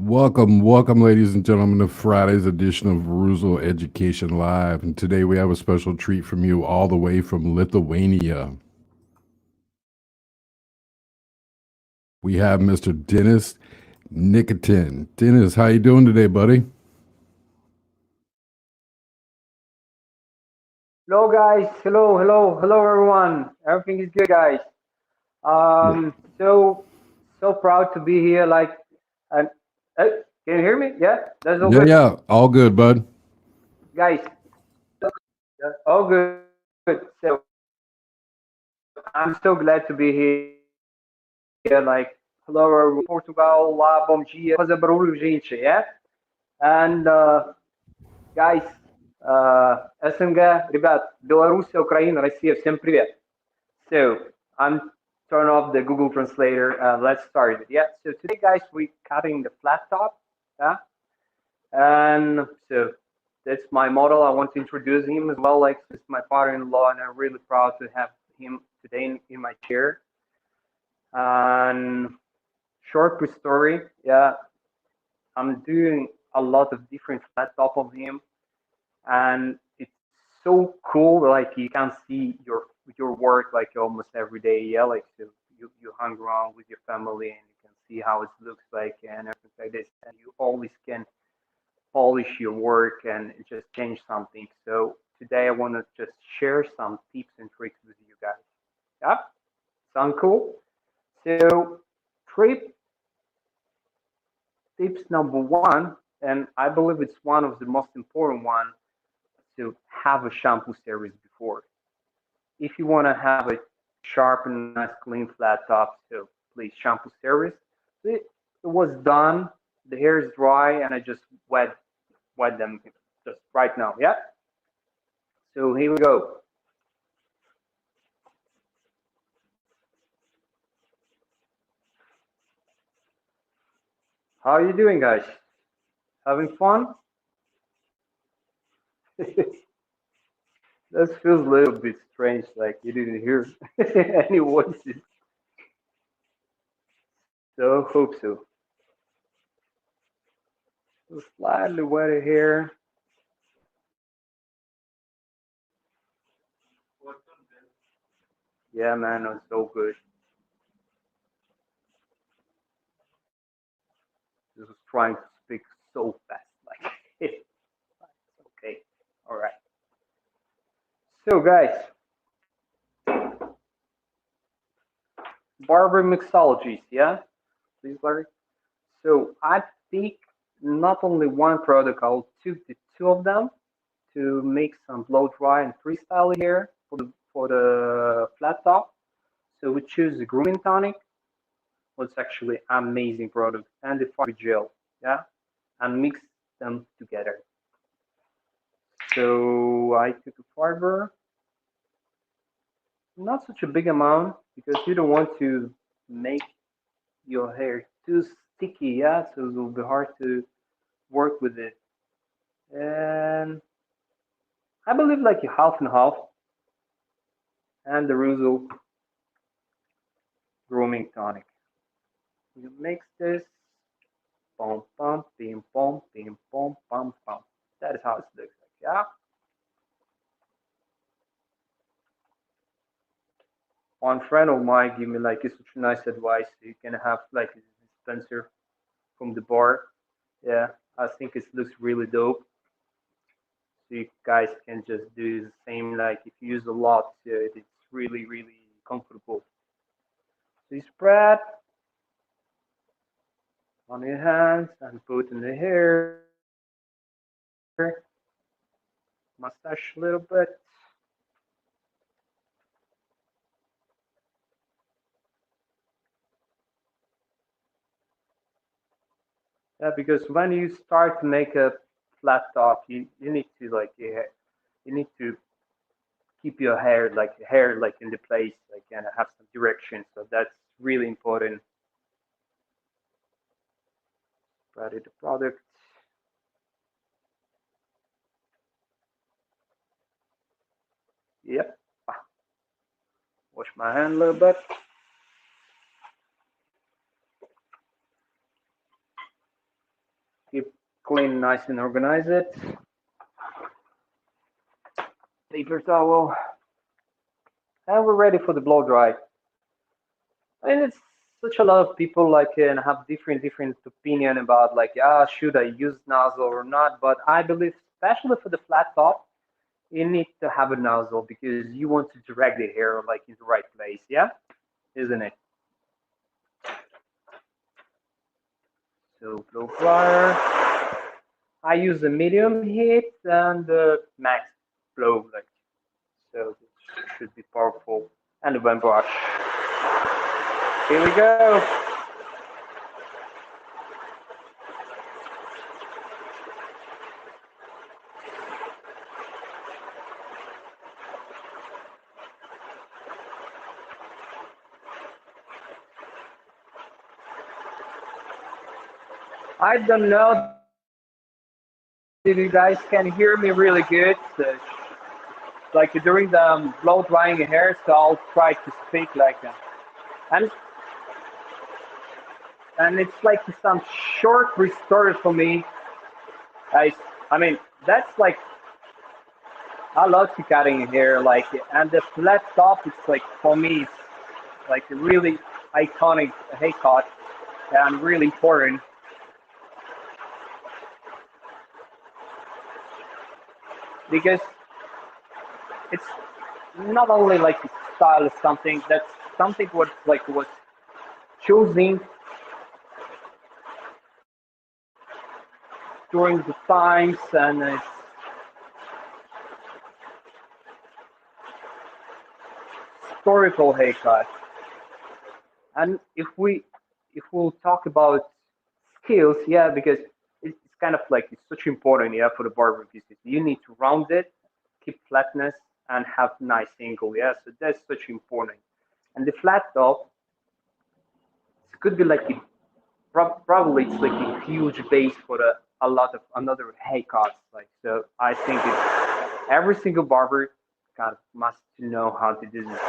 Welcome, ladies and gentlemen, to Friday's edition of REUZEL Education Live. And today we have a special treat from you all the way from Lithuania. We have Mr. Dennis Nikitin. Dennis, how you doing today, buddy? Hello guys, hello everyone. Everything is good, guys. So proud to be here. And can you hear me? Yeah, that's all Yeah, good, yeah, all good, bud. guys. All good. So I'm so glad to be here. Hello everyone, Portugal, bom dia, fazer barulho, gente, yeah. And guys, СНГ, ребят, Белоруссия, Украина, Россия, всем привет. So I'm turn off the Google Translator. Let's start it. Yeah. So today, guys, we cutting the flat top. Yeah. And so that's my model. I want to introduce him as well. Like it's my father-in-law, and I'm really proud to have him today in my chair. And short story. Yeah. I'm doing a lot of different flat top of him, and it's so cool. Like you can see your work like almost every day. Yeah, like so you hang around with your family and you can see how it looks like and everything like this, and you always can polish your work and just change something. So today I want to just share some tips and tricks with you guys. Yeah, sound cool? So trip tips number one, and I believe it's one of the most important one, to have a shampoo service before. If you want to have a sharp and nice clean flat top, so please shampoo service. It was done. The hair is dry, and I just wet them just right now. Yeah. So here we go. How are you doing, guys? Having fun? This feels a little bit strange, like you didn't hear any voices. So hope so. So slightly wetter here. Yeah, man, it's so good. This was trying to speak so fast, like okay, all right. So, guys, barber mixologies, yeah, please, Larry. So I pick not only one product, I'll took the two of them to make some blow dry and freestyle here for the flat top. So we choose the grooming tonic, which is actually amazing product, and the fiber gel, yeah, and mix them together. So I took a fiber, not such a big amount because you don't want to make your hair too sticky, yeah, so it will be hard to work with it. And I believe like a half and half, and the REUZEL grooming tonic. You mix this, pom pom, pim pom, pim pom, pom pom. That is how it looks like, yeah. One friend of mine gave me like such a nice advice. You can have like a dispenser from the bar. Yeah, I think it looks really dope. So you guys can just do the same. Like if you use a lot, it's really comfortable. So you spread on your hands and put in the hair, massage a little bit. Yeah, because when you start to make a flat top, you need to like you need to keep your hair like in the place, like and have some direction. So that's really important. Spread the product. Yep. Wash my hand a little bit. Keep clean, nice and organize it. Paper towel. And we're ready for the blow dry. And it's such a lot of people like and have different opinion about like, yeah, should I use nozzle or not? But I believe, especially for the flat top, you need to have a nozzle because you want to direct the hair like in the right place, yeah, isn't it? So blow dryer. I use a medium heat and max flow, like so. It should be powerful. And the one brush. Here we go. I don't know if you guys can hear me really good. So, like during the blow drying hair, so I'll try to speak like that. And it's like some short restore for me. I I mean that's like I love to cutting hair like and the flat top it's like for me it's like a really iconic haircut and really important because it's not only like style is something that's something what like was choosing during the times and it's historical haircut. And if we'll talk about skills, yeah, because it's kind of like it's such important, yeah, for the barber because you need to round it, keep flatness, and have nice angle, yeah. So that's such important. And the flat top, it could be like a, probably it's like a huge base for a lot of another haircuts. Like so, I think it's every single barber kind of must know how to do this.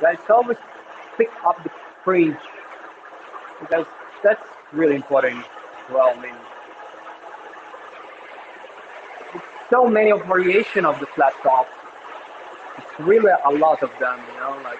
Guys, always pick up the fringe because that's really important. Well, I mean, so many of variation of the flat top. It's really a lot of them, you know, like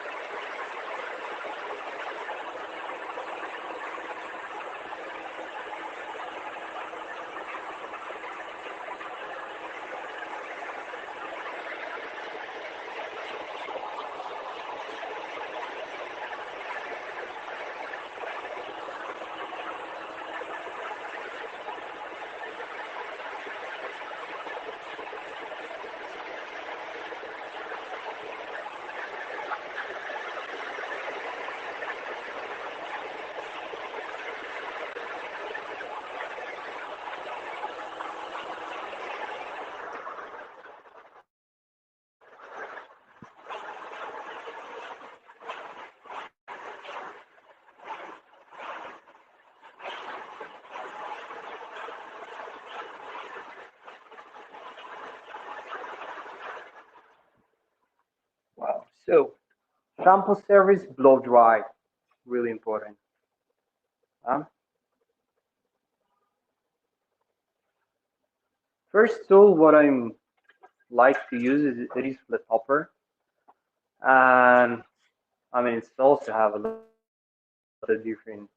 wow. So shampoo service, blow dry, really important. Um, First tool, what I'm like to use is it is the topper, and I mean it's also have a of different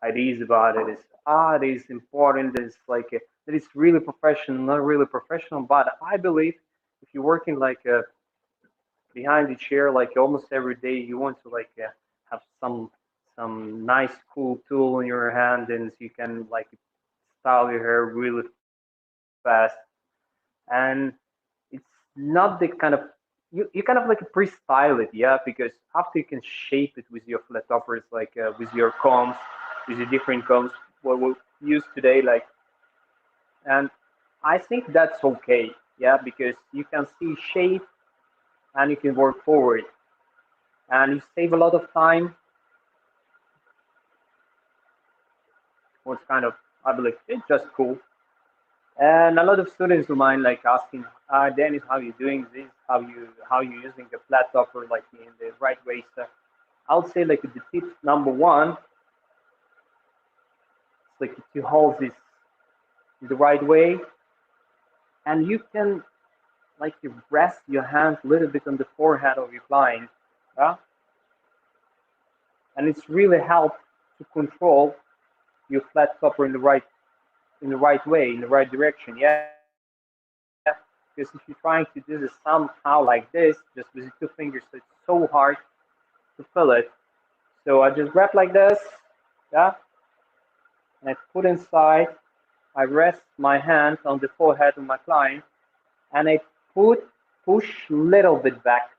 ideas about it. It is important. It's like that it's really professional, not really professional. But I believe if you're working like behind the chair, like almost every day, you want to like have some nice cool tool in your hand, and so you can like style your hair really fast. And it's not the kind of you kind of like pre-style it, yeah, because after you can shape it with your flat toppers, like with your combs, with the different combs, what we use today, like, and I think that's okay, yeah, because you can see shape and you can work forward and you save a lot of time. What's kind of, I believe it's just cool. And a lot of students of mine like asking, Dennis, how you doing this? How you using the flat topper like in the right way? So I'll say like the tip number one is like to hold this the right way, and you can like you rest your hand a little bit on the forehead of your client, yeah? And it's really help to control your flat topper in the right way, in the right direction, yeah. Because if you're trying to do this somehow like this, just with the two fingers, it's so hard to fill it. So I just grab like this, yeah, and I put inside. I rest my hand on the forehead of my client, and I push little bit back.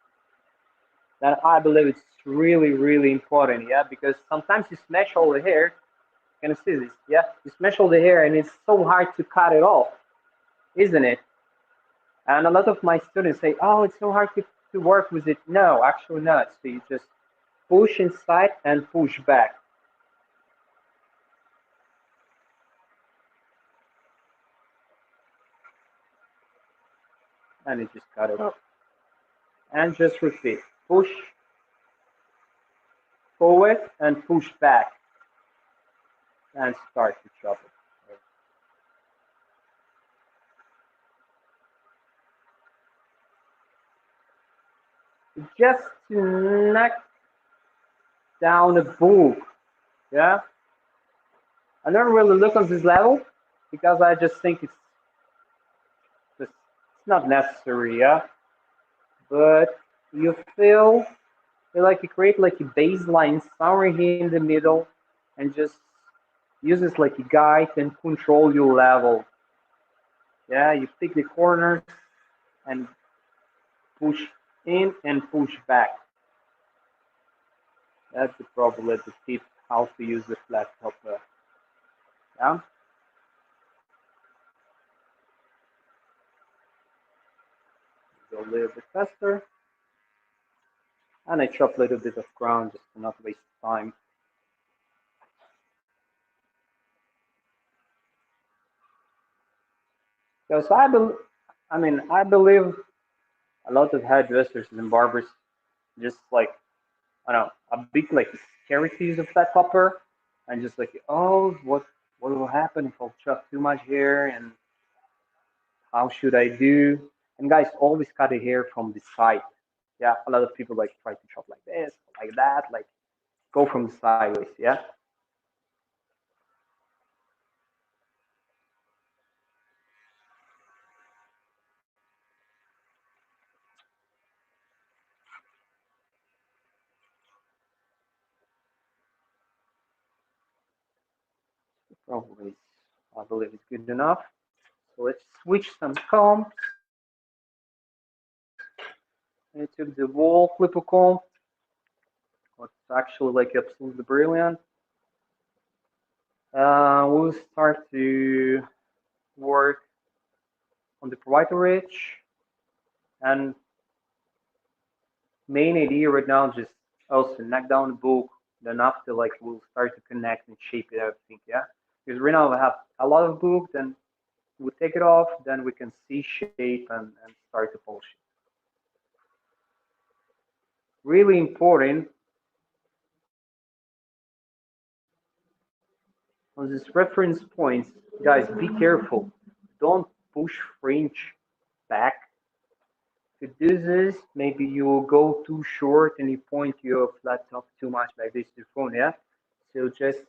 Then I believe it's really, really important, yeah, because sometimes you smash all the hair. Can you see this? Yeah, you smash all the hair, and it's so hard to cut it off, isn't it? And a lot of my students say, "Oh, it's so hard to work with it." No, actually not. So you just push inside and push back, and you just cut it off. And just repeat: push forward and push back, and start to chop it. Just to knock down a book, yeah. I don't really look on this level because I just think it's not necessary, yeah. But you feel you like you create like a baseline somewhere here in the middle, and just use this like a guide and control your level. Yeah, you pick the corners and push in and push back. That's the probably the tip how to use the flat top. Yeah, go a little bit faster, and I chop a little bit of ground just to not waste time. Because I believe a lot of hairdressers and barbers just like I don't know a big like scary to use a flat topper, and just like what will happen if I'll chop too much hair, and how should I do? And guys, always cut the hair from the side. Yeah, a lot of people like try to chop like this, like that, like go from the sideways. Yeah, probably I believe it's good enough. So let's switch some combs. I took the wall clipper comb. It's actually like absolutely brilliant. We'll start to work on the provider edge, and main idea right now is just also knock down the book. Then after like we'll start to connect and shape it everything. Yeah, because right now we have a lot of book. Then we take it off. Then we can see shape and start to polish it. Really important on this reference points, guys. Be careful. Don't push fringe back to do this, maybe you will go too short and you point your flat top too much like this to the phone, yeah? So just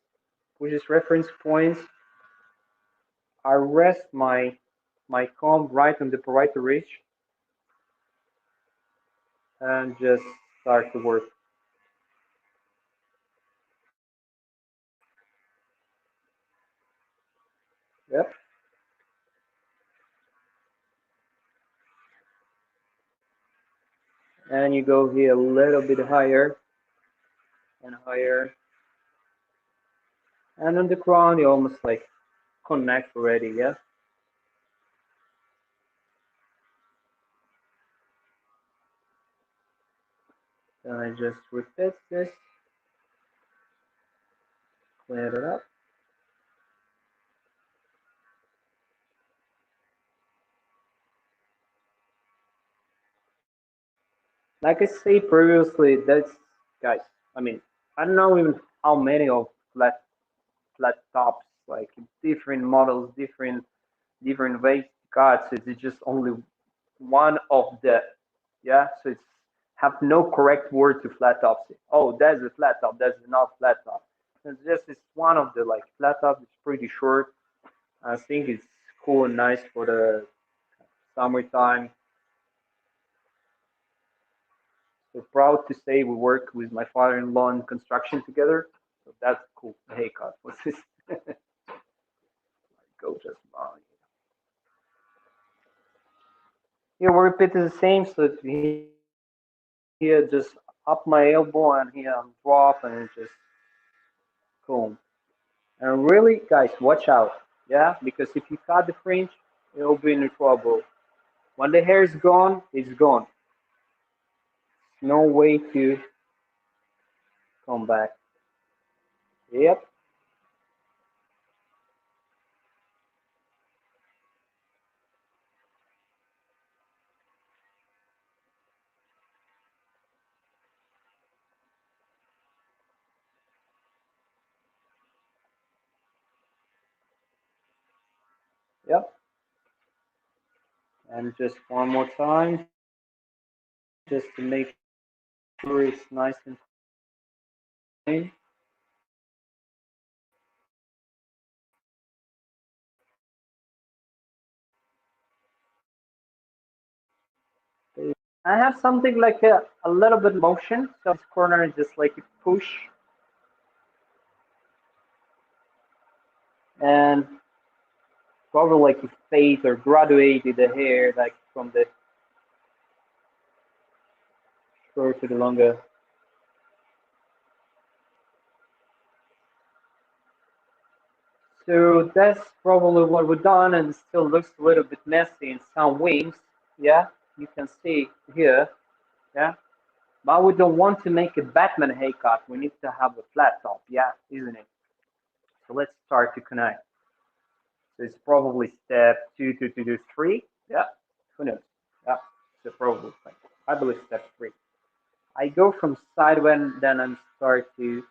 push this reference points. I rest my comb right on the parietal ridge and just start to work. Yep. And you go here a little bit higher and higher. And on the ground, you almost like connect already, yeah? Then I just repeat this, clean it up. Like I said previously, that's, guys, I mean, I don't know even how many of flat tops, like different models, different ways to cut. So it's just only one of the, yeah. So it's have no correct word to flat tops. Oh, that's a flat top. That's not flat top. It's one of the like flat top. It's pretty short. I think it's cool and nice for the summertime. So proud to say we work with my father-in-law in construction together. So that's cool. Hey, cut. What's this? Go just fine. Here we repeat the same. So here just up my elbow and here I'm drop and just comb. And really, guys, watch out. Yeah, because if you cut the fringe, you'll be in trouble. When the hair is gone, it's gone. No way to come back. Yep. Yep. And just one more time, just to make sure it's nice and clean. I have something like a little bit motion. So this corner is just like a push and probably like a fade or graduated the hair like from the short to the longer. So that's probably what we've done, and it still looks a little bit messy in some wings. Yeah, you can see here. Yeah, but we don't want to make a Batman haircut. We need to have a flat top. Yeah, isn't it? So let's start to connect. So it's probably step two, three. Yeah, who knows? Yeah, so probably like, I believe step three. I go from side one, then I start to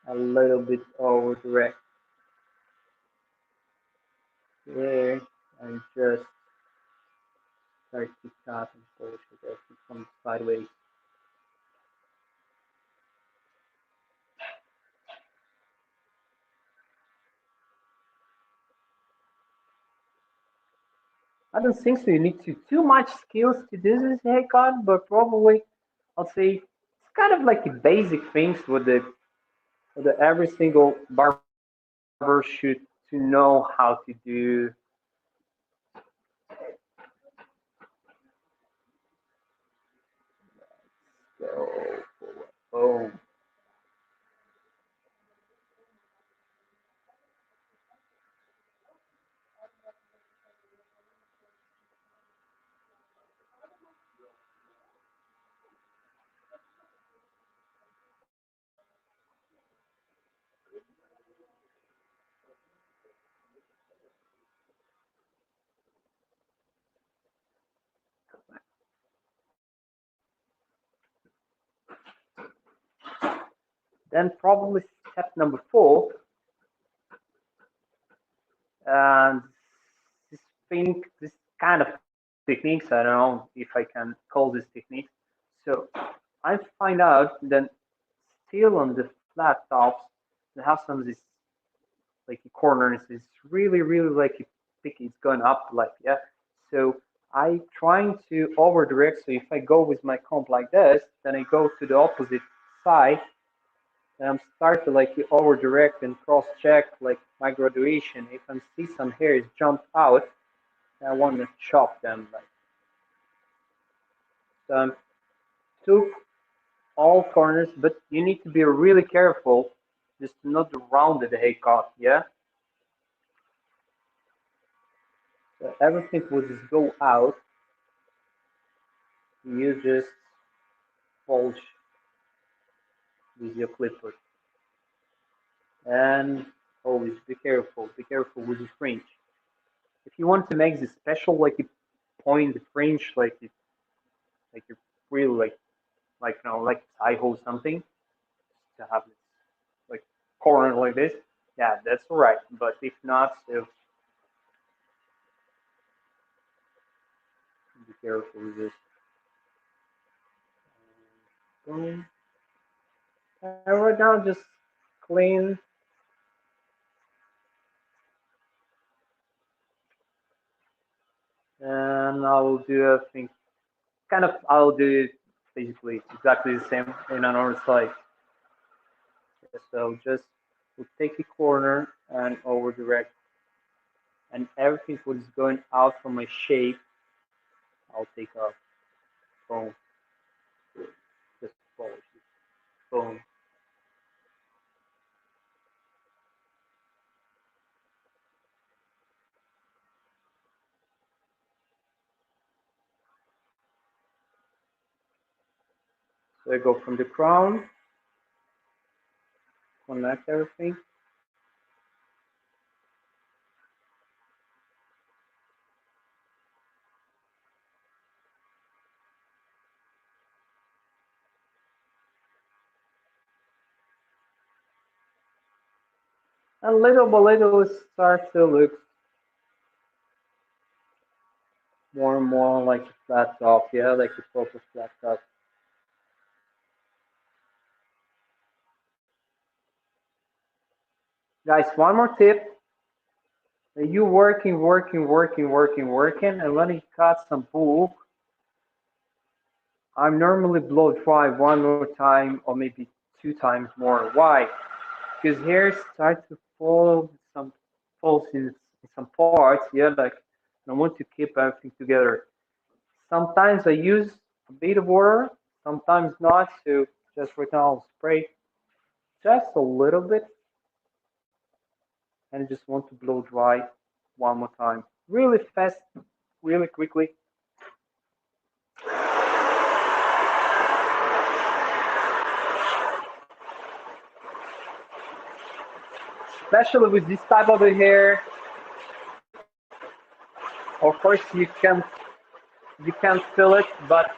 a little bit over direct there and just start to cut and polish it as it comes sideways. I don't think so. You need too much skills to do this haircut, but probably I'll say it's kind of like the basic things with the every single barber should to know how to do. So, oh, then probably step number four, and this think this kind of techniques, I don't know if I can call this technique. So I find out that still on the flat tops, they have some of this like corners is really like it's going up like yeah. So I trying to over direct. So if I go with my comp like this, then I go to the opposite side and I'm start to like over direct and cross check like my graduation. If I see some hairs jump out, I want to chop them like so. Took all corners, but you need to be really careful just not to round the haircut. Yeah, so everything will just go out. You just bulge with your clipper. And always be careful with the fringe. If you want to make this special, like you point the fringe, like you really like you know, like I hold something to have this like corner like this. Yeah, that's all right. But if not, so be careful with this. Boom. And right now, just clean. And I will do, I think, kind of, I'll do it basically exactly the same in another side. So just we'll take a corner and over direct, and everything what is going out from my shape, I'll take off. Boom, just polish it. Boom. So I go from the crown, connect everything. And little by little it starts to look more and more like a flat top, yeah, like a proper flat top. Guys, one more tip. You working, and when you cut some bulk, I'm normally blow dry one more time or maybe two times more. Why? Because hair starts to fall some falls in some parts, yeah, like I want to keep everything together. Sometimes I use a bit of water, sometimes not, so just right now I'll spray just a little bit and just want to blow dry one more time. Really fast, really quickly. Especially with this type of hair, of course you can't feel it, but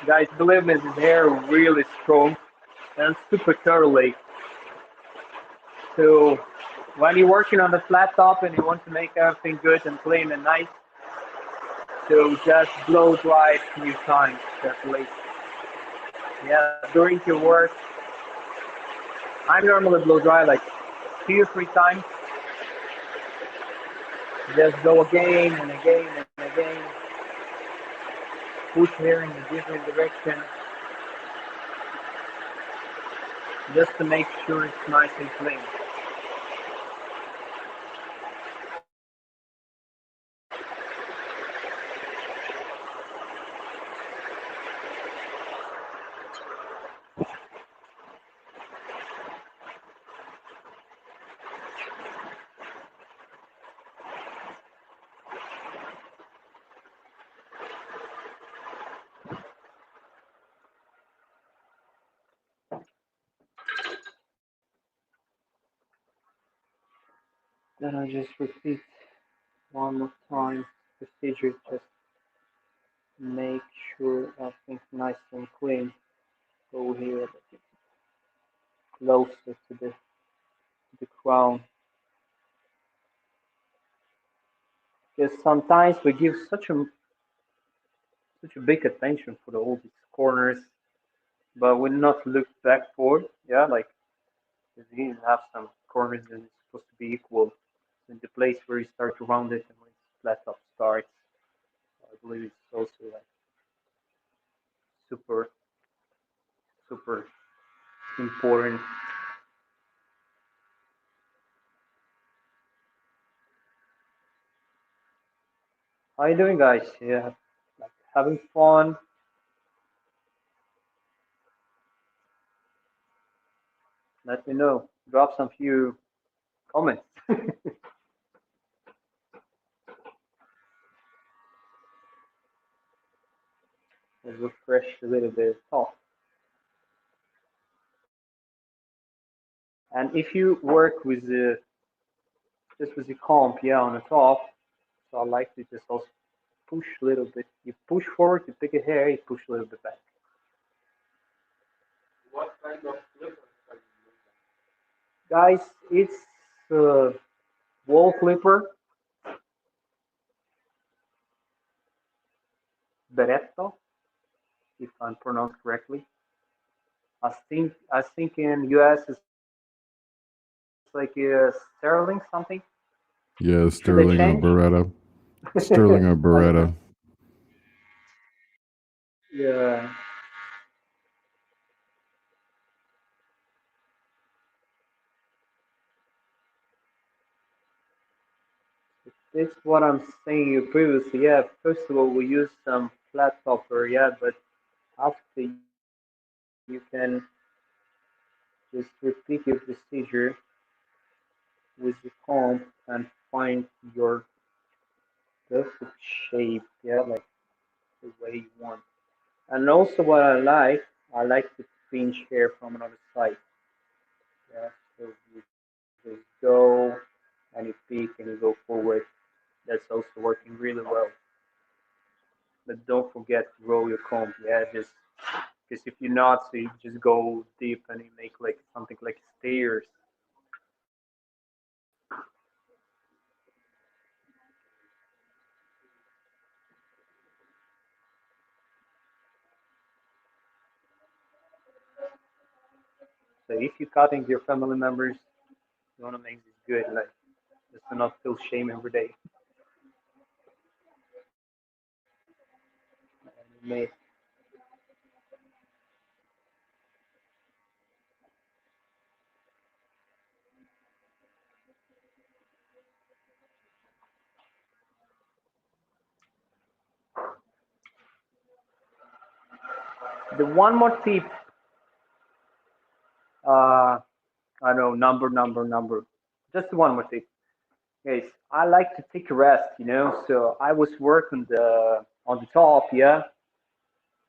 guys, believe me, this hair really strong and super curly. So when you're working on the flat top and you want to make everything good and clean and nice, so just blow dry a few times carefully. Yeah, during your work, I normally blow dry like 2 or 3 times. Just go again and again and again. Push hair in a different direction, just to make sure it's nice and clean. Then I just repeat one more time procedure, just make sure everything's nice and clean. Go here closer to the crown. because sometimes we give such a big attention for all these corners, but we not look back forward. Yeah, like you have some corners that is supposed to be equal in the place where you start to round it and when flat top starts. I believe it's also like super super important. How you doing, guys? Yeah, like having fun. Let me know. Drop some few comments. Let's refresh a little bit of talk. And if you work with the just with the comp, yeah, on the top, so I like to just also push a little bit. You push forward, you pick a hair, you push a little bit back. What kind of flipper are you Guys, it's wall flipper, Beretto, if I'm pronounced correctly. I think in US it's like sterling something. Yeah, Should they Sterling or change? Beretta. Sterling or I don't know. Beretta. Yeah, it's what I'm saying you previously. Yeah, first of all, we use some flat topper, yeah, but after you can just repeat your procedure with the comb and find your perfect shape, yeah, like the way you want. And also what I like to pinch hair from another side. Yeah, so you just go and you peek and you go forward. That's also working really well. But don't forget to roll your comb. Yeah, just because if you're not, so you just go deep and you make like something like stairs. So if you're cutting your family members, you want to make this good, like just to not feel shame every day. And you may the one more tip, I know number. Just one more tip, guys. I like to take a rest, you know. So I was working on the top, yeah,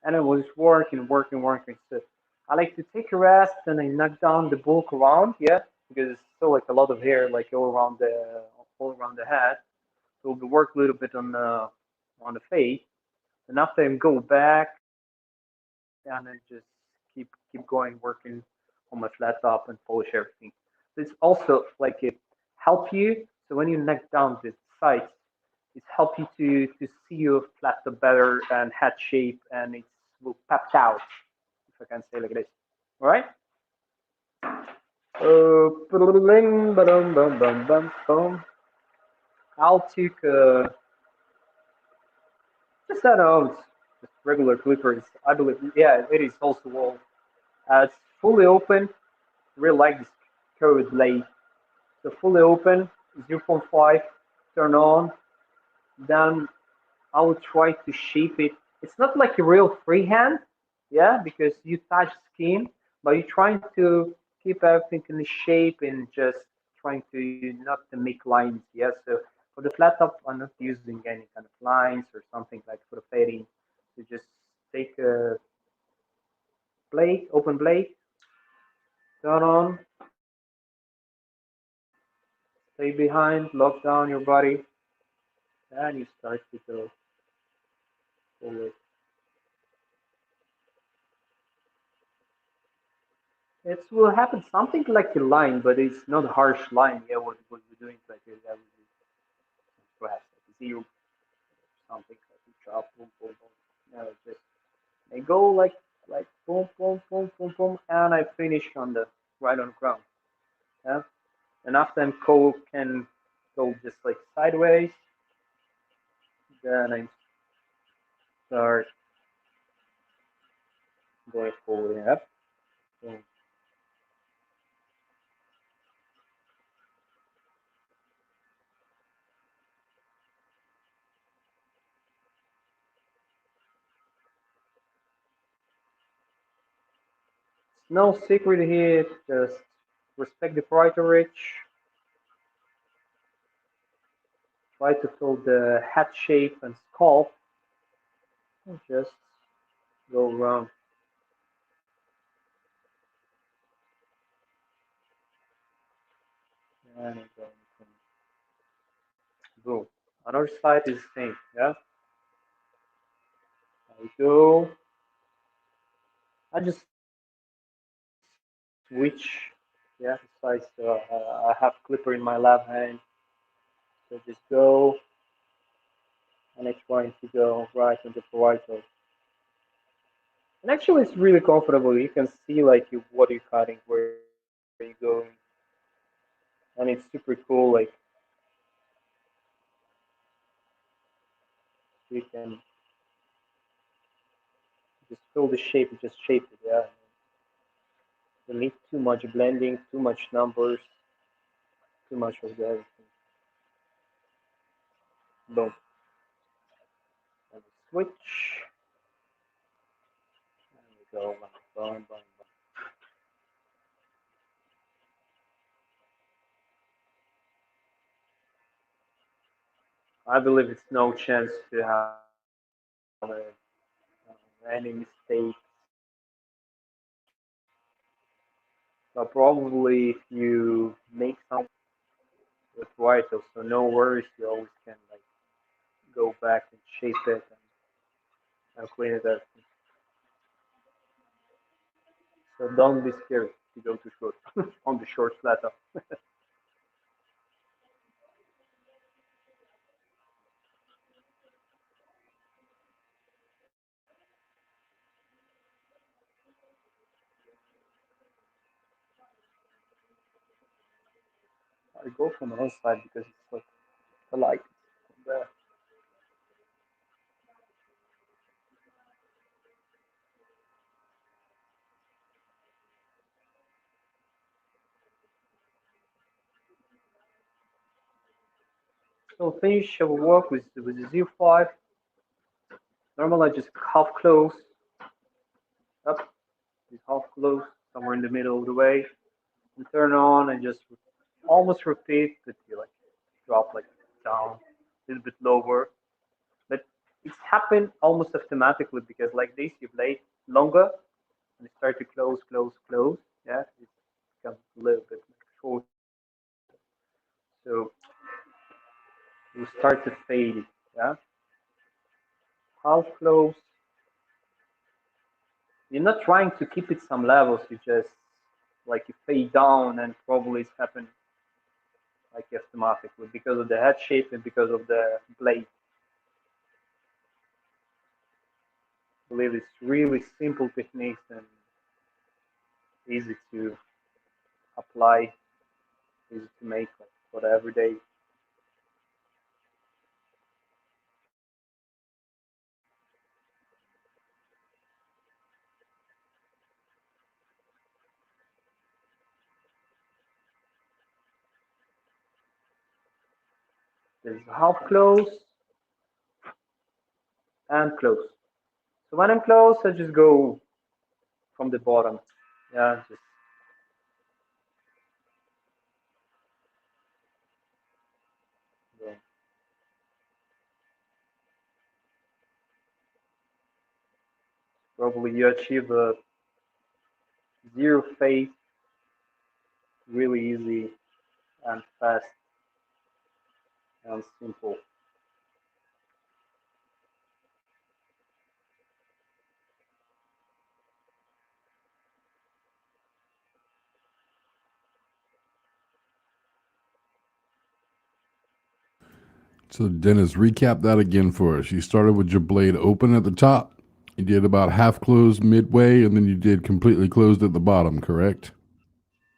and I was working. So I like to take a rest and I knock down the bulk around, yeah, because it's still like a lot of hair, like all around the head. So we work a little bit on the face, and after I go back and I just keep going working on my flat top and polish everything. So it's also like it help you. So when you neck down the sides, it help you to see your flat top better and head shape, and it will pop out if I can say like this. All right. I'll take just I don't know, just regular clippers. I believe, yeah, it is also wall. It's fully open. Really like this curved blade. So fully open, zero point 0.5, turn on. Then I will try to shape it. It's not like a real freehand, yeah, because you touch skin, but you're trying to keep everything in the shape and just trying to not to make lines, yeah. So for the flat top, I'm not using any kind of lines or something like for the fading. You just take a blade, open blade, turn on, stay behind, lock down your body, and you start to go forward. It will happen something like a line, but it's not a harsh line. Yeah, what we're doing like yeah, go ahead. see something like you drop, boom, boom, boom. No, just I go like boom, boom, boom, boom, boom, and I finish on the right on the ground. Yeah, and after I'm can go just like sideways. Then I start going forward. Up. Boom. No secret here. Just respect the priority reach. Try to fill the head shape and skull. And just go around. And then boom. Another side is the same. Yeah. I go. I just switch. Yeah. Sides. I have clipper in my left hand. So just go. And it's going to go right into the parietal. And actually, it's really comfortable. You can see like what you're cutting, where you're going, and it's super cool. Like you can just fill the shape, and just shape it. Yeah, don't need too much blending, too much numbers, too much of everything. Boom, and switch, and we go, boom, boom, boom. I believe it's no chance to have any mistakes. But probably if you make some with white, so no worries, you always can like go back and shape it and clean it up. So don't be scared to go too short on the short plateau. I go from the side because it's like I like it from there. So finish our work with the Z5. Normally I just half close up, half close, somewhere in the middle of the way, and turn on and just almost repeat, but you like drop like down a little bit lower. But it's happened almost automatically because like this you play longer and start to close, close, close. Yeah, it becomes a little bit short. So you start to fade it. Yeah, half close. You're not trying to keep it some levels. You just like you fade down, and probably it's happened like automatically because of the head shape and because of the blade. I believe it's really simple techniques and easy to apply, easy to make like, for the everyday. There's half close and close. So when I'm close, I just go from the bottom. Yeah, just yeah. Probably you achieve a zero fade really easy and fast and simple. So Dennis, recap that again for us. You started with your blade open at the top. You did about half closed midway, and then you did completely closed at the bottom, correct?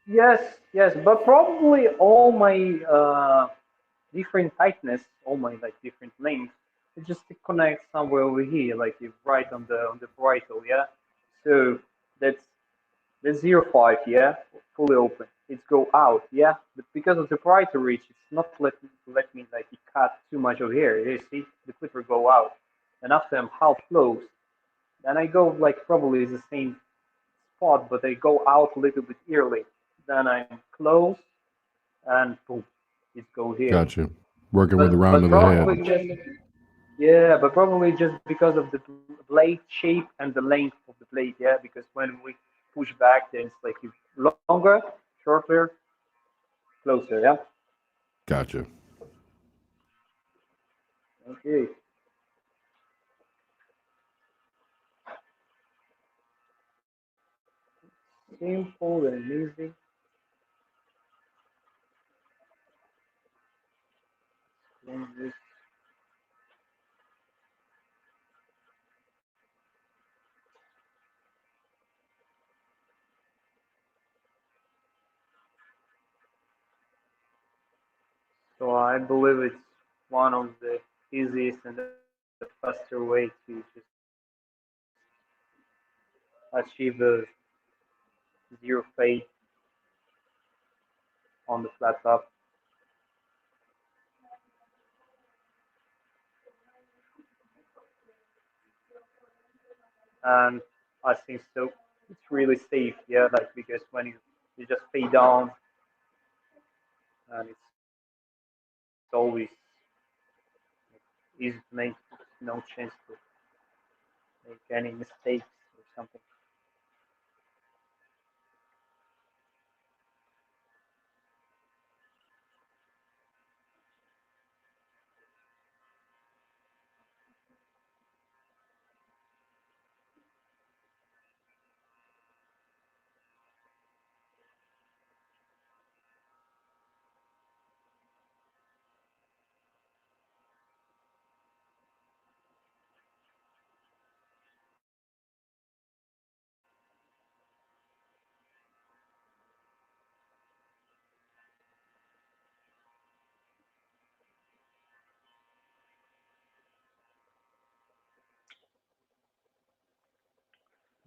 Yes, yes, but probably all my different tightness, all my like different lengths, it just connects somewhere over here, like you right on the parietal, yeah. So that's the 0.5, yeah, fully open. It's go out, yeah, but because of the parietal reach, it's not let me like it cut too much over here. You see, the clipper go out, and after I'm half closed, then I go like probably the same spot, but I go out a little bit early. Then I'm close and boom, it go here. Gotcha. Working with the But round but of the probably head. just yeah, but probably just because of the blade shape and the length of the blade. Yeah, because when we push back, then it's like longer, shorter, closer. Yeah. Gotcha. Okay. Simple and easy. And this- So I believe it's one of the easiest and the faster way to just achieve the zero fade on the flat top. And I think so. It's really safe, yeah, like because when you just fade down and it's always easy to make, no chance to make any mistakes or something.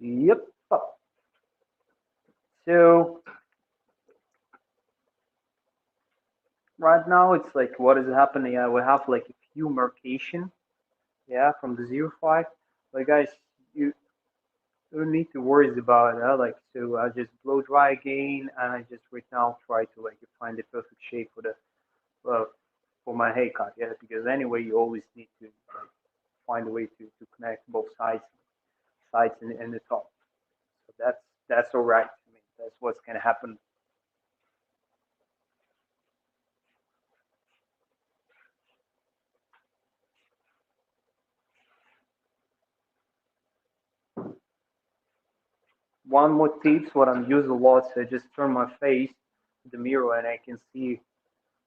Yep. So right now it's like what is happening? We have like a few marcation, yeah, from the 0.5. But guys, you don't need to worry about it. Like so, I just blow dry again, and I just right now try to like find the perfect shape for the for my haircut. Yeah, because anyway, you always need to like, find a way to connect both sides and the top. So that's all right. I mean, that's what's gonna happen. One more tips, what I'm using a lot, so I just turn my face to the mirror and I can see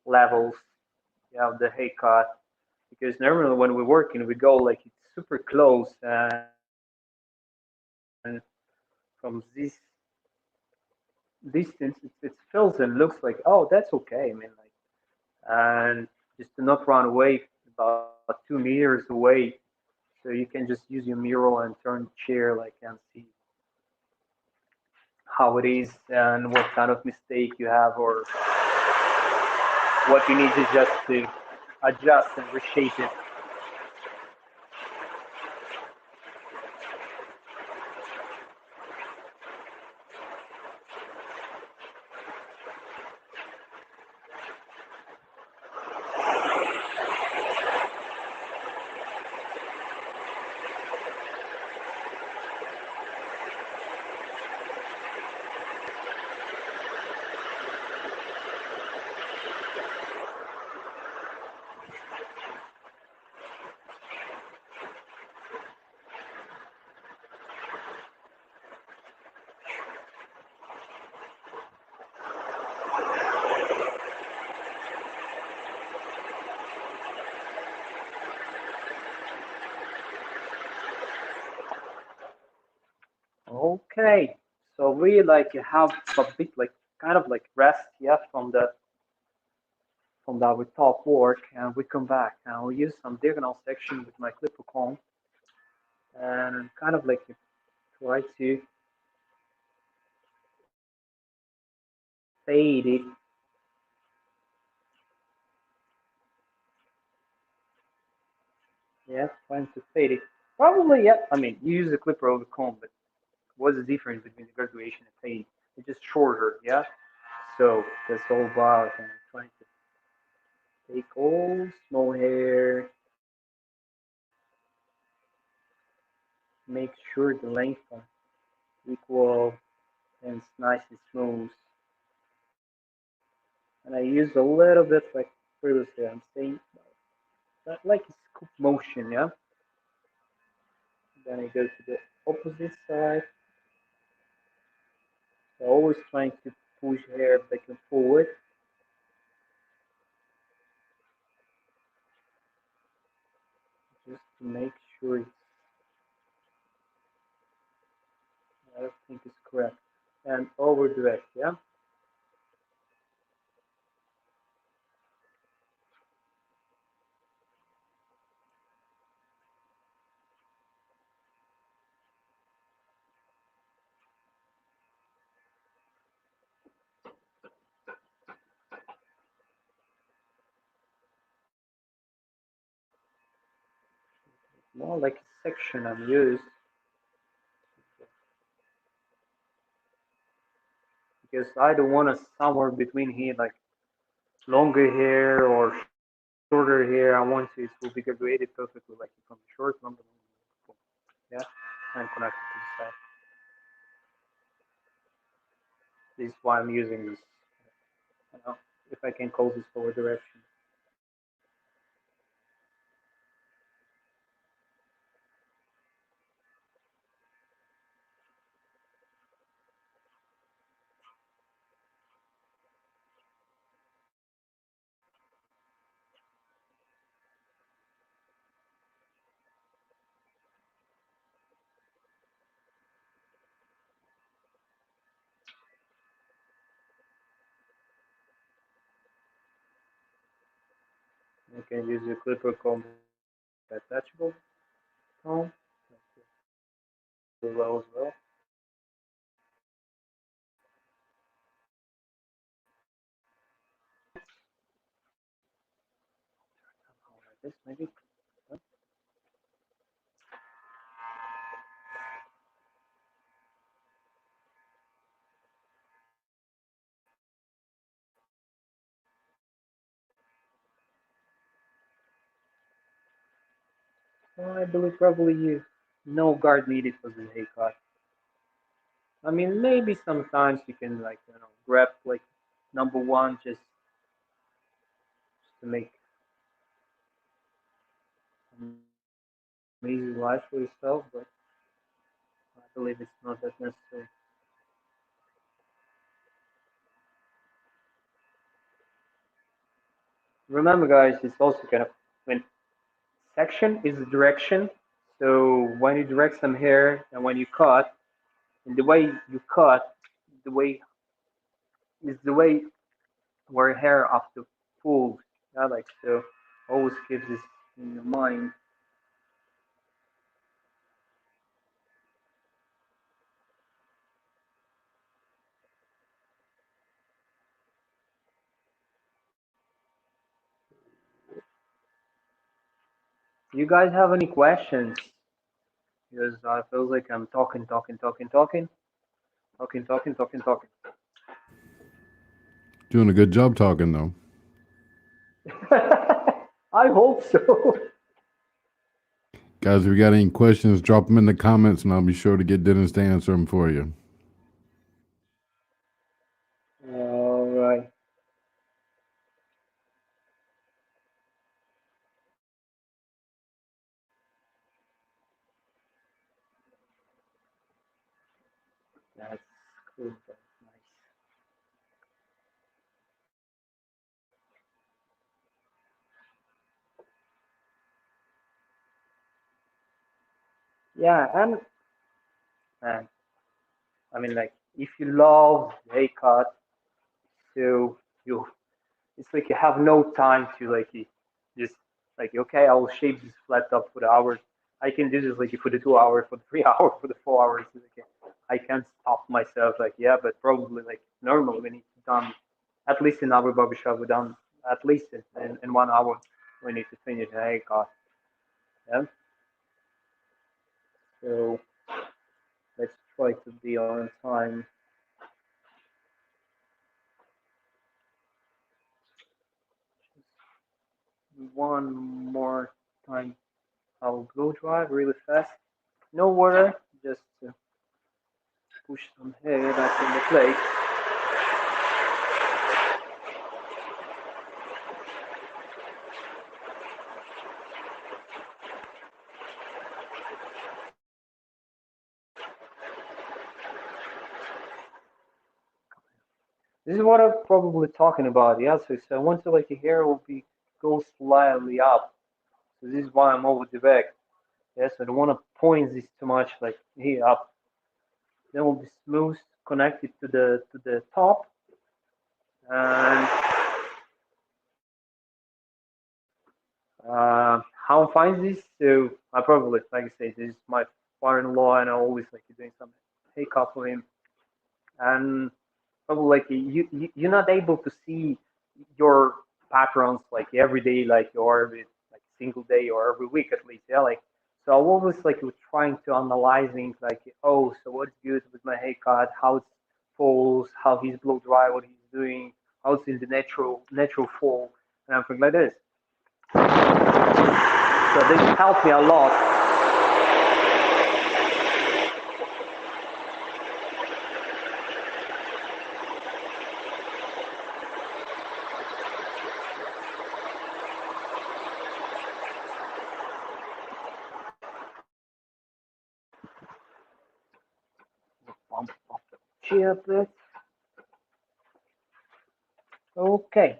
levels, yeah, of the haircut. Because normally when we're working, we go like it's super close, and from this distance, it feels and looks like, oh, that's okay. I mean, like, and just to not run away about 2 meters away, so you can just use your mirror and turn chair like and see how it is and what kind of mistake you have or what you need to just to adjust and reshape it. Okay, so we like have a bit like kind of like rest, yeah, from our top work, and we come back and we use some diagonal section with my clipper comb and kind of like try to fade it. Yeah, trying to fade it. Probably, yeah. I mean, you use the clipper over comb, but what's the difference between the graduation and fade? It's just shorter, yeah. So that's all about and trying to take all small hair, make sure the length are equal and it's nice and smooth. And I use a little bit like previously. I'm saying that like a scoop motion, yeah. Then I go to the opposite side. So always trying to push hair back and forward, just to make sure everything is correct and over direct, yeah. More like a section I'm used because I don't want to somewhere between here like longer hair or shorter hair. I want it will be graduated perfectly like from the short number, yeah, and connected to the side. This is why I'm using this. You know, if I can call this forward direction. You can use a clipper comb, attachable comb, well as well. Like this maybe. Well, I believe probably you no guard needed for the haircut. I mean, maybe sometimes you can like grab like number one just to make an easy life for yourself, but I believe it's not that necessary. Remember, guys, it's also kind of when section is the direction. So when you direct some hair and when you cut, and the way you cut, the way is the way where hair have to pull. Yeah, like so. Always keep this in your mind. You guys have any questions? Because I feel like I'm talking, talking, talking, talking, talking, talking, talking, talking. Doing a good job talking though. I hope so. Guys, if you got any questions, drop them in the comments and I'll be sure to get Dennis to answer them for you. All right. That's cool. That's nice. Yeah, and man, I mean, like if you love haircut, so you it's like you have no time to like just like okay, I will shave this flat top for the hours. I can do this like for the 2 hours, for the 3 hours, for the 4 hours. Okay. I can't stop myself like yeah, but probably like normally when it's done, at least in our barbershop, we're done at least in 1 hour. We need to finish the haircut. Yeah. So let's try to be on time. One more time. I'll go drive really fast. No water, just to push some hair back in the place. This is what I'm probably talking about. Yeah, so I want to like your hair will be go slightly up. So this is why I'm over the back. Yes, I don't want to point this too much like here up. Then will be smooth, connected to the top, and how I find this. So I probably like I say this is my father-in-law, and I always like doing some haircut for him, and probably like you're not able to see your patterns like every day, like you're every like single day or every week at least. Yeah, like so I always like was trying to analyzing like oh so what's good with my haircut, how it falls, how he's blow dry, what he's doing, how it's in the natural fall, and everything like this. So this helped me a lot. Bump up the chair a bit. Okay.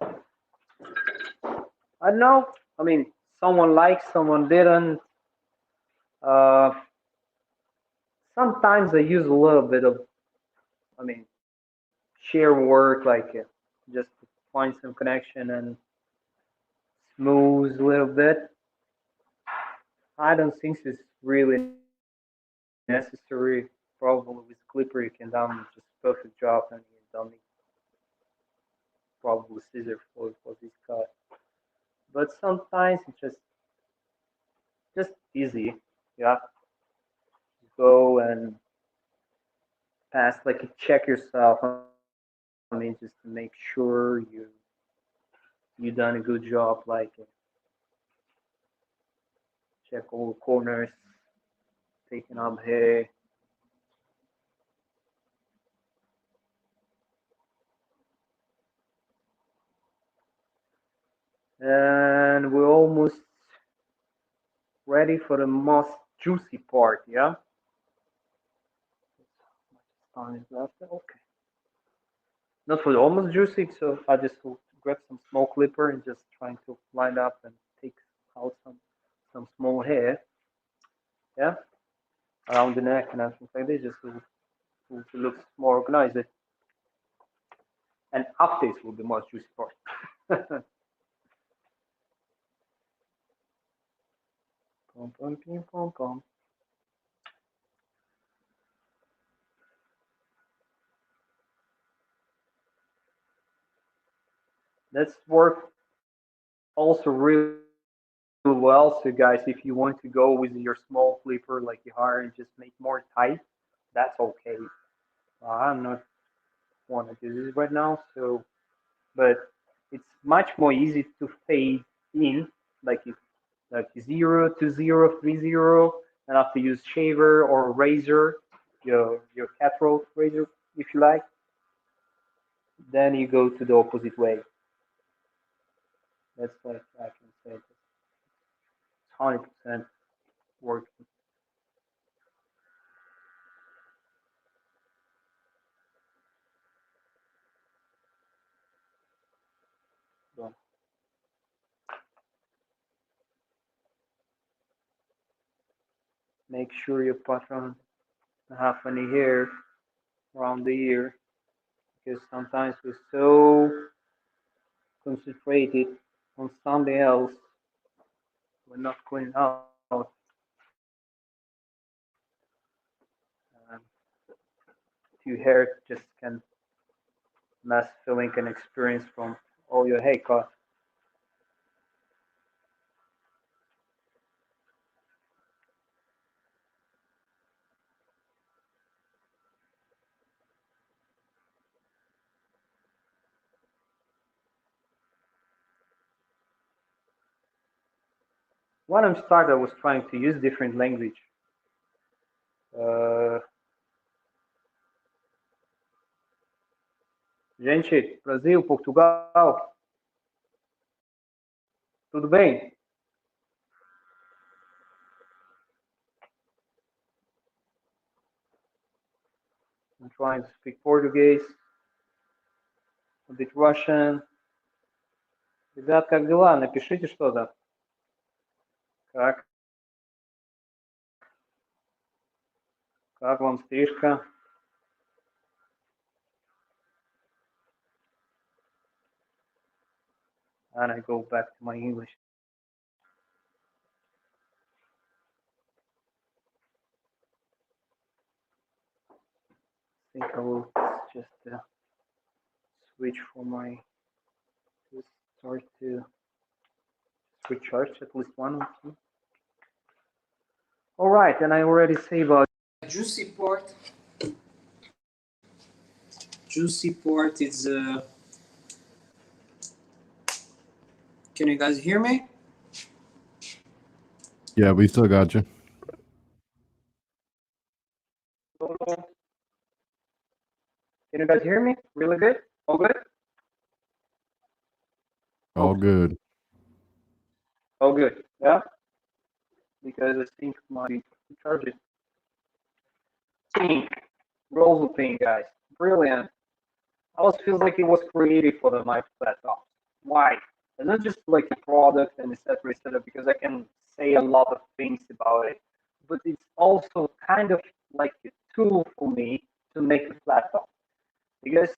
I don't know. I mean, someone likes, someone didn't. Uh, Sometimes I use a little bit of, I mean, sheer work, like just to find some connection and smooth a little bit. I don't think it's really necessary. Probably with clipper you can done just perfect job and you don't need probably scissor for this cut. But sometimes it's just easy. Yeah, go and pass like check yourself. I mean, just to make sure you done a good job. Like check all the corners, taking up hair. And we're almost ready for the most juicy part, yeah? How much time is left? Okay. Not for the almost juicy, so I just will grab some small clipper and just trying to line up and take out some small hair, yeah, around the neck and everything like this, just to look more organized. And after it will be most juicy part. Pom, pom, pim, pom, pom. That's work also really well. So guys, if you want to go with your small clipper like you hire and just make more tight, that's okay. I'm not want to do this right now, so but it's much more easy to fade in like if like 0 to 0 3 0, and have to use shaver or razor, your catro razor if you like. Then you go to the opposite way. That's like I can say it's 100% working. So make sure your pattern have any hair. around the year because sometimes we're so concentrated on something else, we're not going out. Um, your hair just can mess feeling and experience from all your haircut. When I started, I was trying to use different language. Uh, Gente, Brasil, Portugal, tudo bem? I'm trying to speak Portuguese, a bit Russian. Ребят, как дела? Напишите что-то. Как? Как вам стрижка? And I go back to my English. I think I will just switch for my to start to recharge at least one or two. All right, and I already say about Juicy port. Juicy port is can you guys hear me? Yeah, we still got you. Can you guys hear me? Really good? All good? All good. All good. Yeah. Because I think my charge it. Think. REUZEL thing, guys. Brilliant. I always feel like it was created for the my laptop. Why? It's not just like a product and etc. etc. Because I can say a lot of things about it, but it's also kind of like a tool for me to make a laptop. Because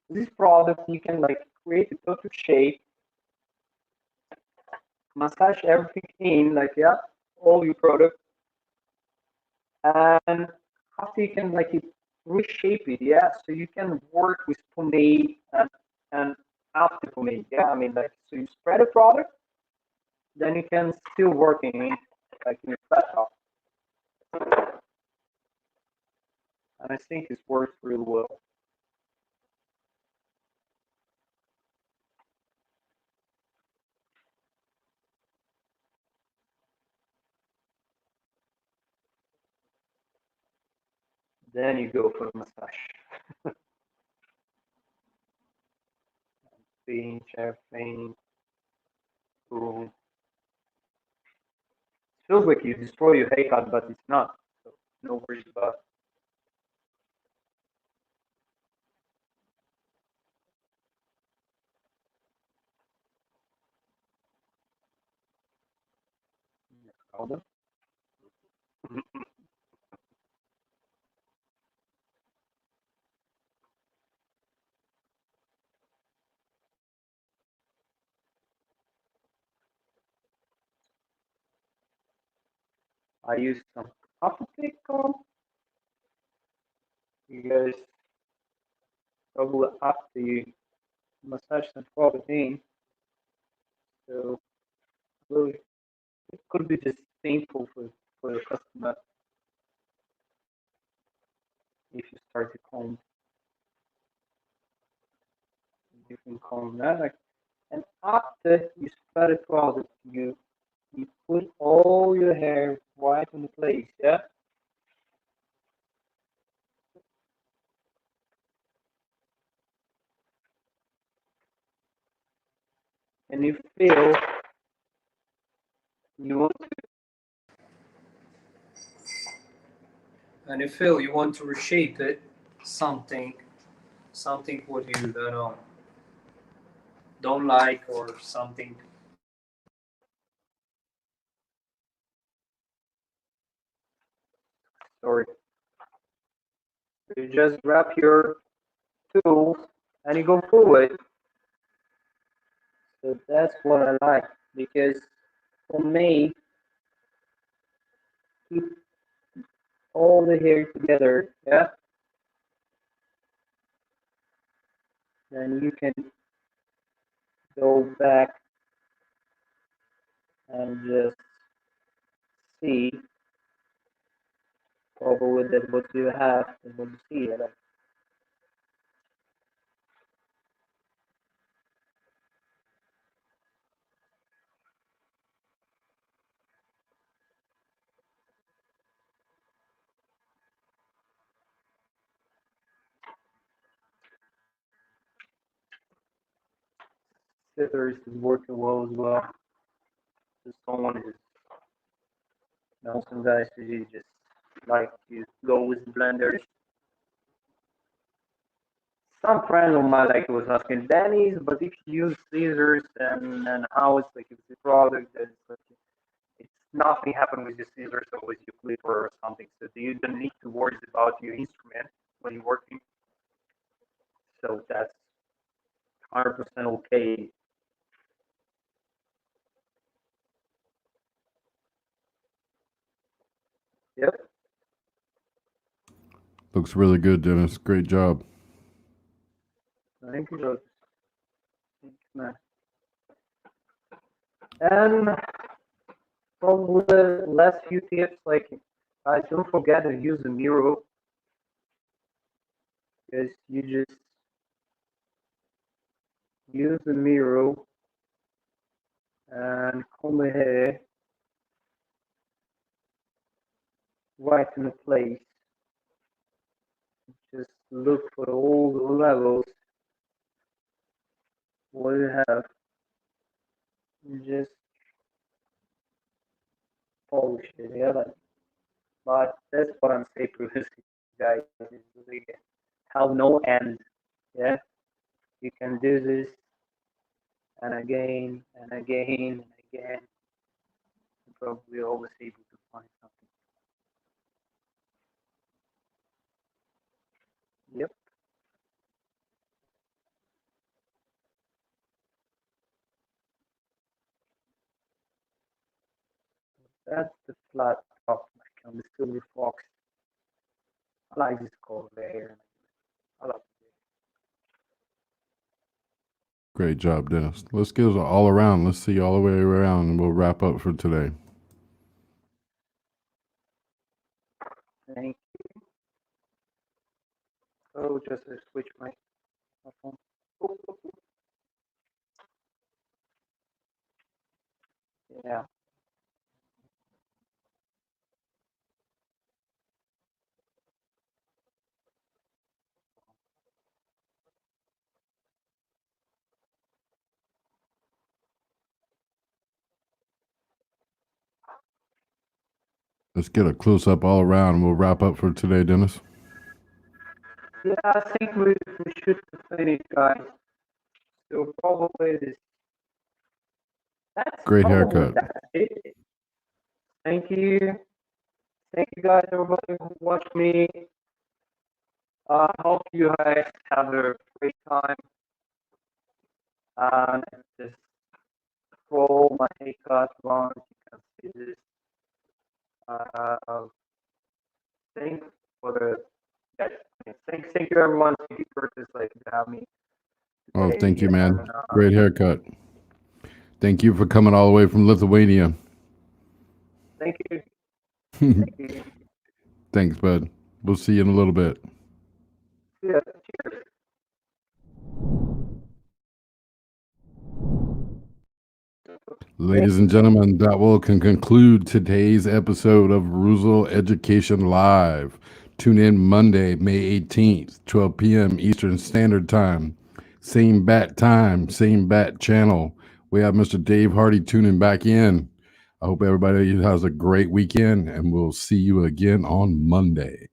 this product you can like create a perfect shape, massage everything in like yeah, all your product, and after you can like it, reshape it, yeah, so you can work with pomade and after pomade, yeah, I mean like so you spread a product, then you can still work in it like in your laptop, and I think it works really well. Then you go for the massage. Pinch everything, boom. Feels like you destroy your haircut, but it's not. So no worries about it. Hold on. I use some applicator. You guys probably after you massage some product in, so really it could be just painful for your customer if you start to comb. You can comb that, like, and after you spread the product, you put all your hair right in the place, yeah. And you feel you want And if Phil, you want to reshape it, something what you don't like or something. sorry, You just grab your tools and you go through it. So that's what I like, because for me, keep all the hair together, yeah, then you can go back and just see probably that what you have and what you see. Like, scissors is working well as well. Just don't want to just, some guys usually just like to go with blenders. Some friend of mine like was asking Denny's, but if you use scissors and how it's like if it's a product that's like it's nothing happen with the scissors or with your clipper or something. So you don't need to worry about your instrument when you're working. So that's 100% okay. Yep. Looks really good, Dennis. Great job. Thank you, Rose. Thank you, man. And probably the last few tips, like guys, don't forget to use the mirror, because you just use the mirror and comb the hair right in the place. Just look for all the levels. What you have, just polish it. Yeah, but that's what I'm saying to this guys. We have no end. Yeah, you can do this and again and again and again. You're probably always able to find something. Yep, that's the flat top like on the silver fox. I like this color there. I love it. Great job, Dennis. Let's get it all around. Let's see all the way around, and we'll wrap up for today. Thank you. So just switch my phone. Yeah. Let's get a close up all around, and we'll wrap up for today, Dennis. Yeah, I think we should finish, guys. So probably this. That's Great probably haircut. that's it. Thank you. Thank you guys, everybody who watched me. I hope you guys have a great time. And just scroll my haircut once you can see this. Thanks for the thank you everyone. Thank you for this like to have me. Oh, Today, thank you, man. and, Great haircut. Thank you for coming all the way from Lithuania. Thank you. Thank you. Thanks, bud. We'll see you in a little bit. Yeah, cheers. Ladies and gentlemen, that will conclude today's episode of REUZEL Education Live. Tune in Monday, May 18th, 12 p.m. Eastern Standard Time. Same bat time, same bat channel. We have Mr. Dave Hardy tuning back in. I hope everybody has a great weekend, and we'll see you again on Monday.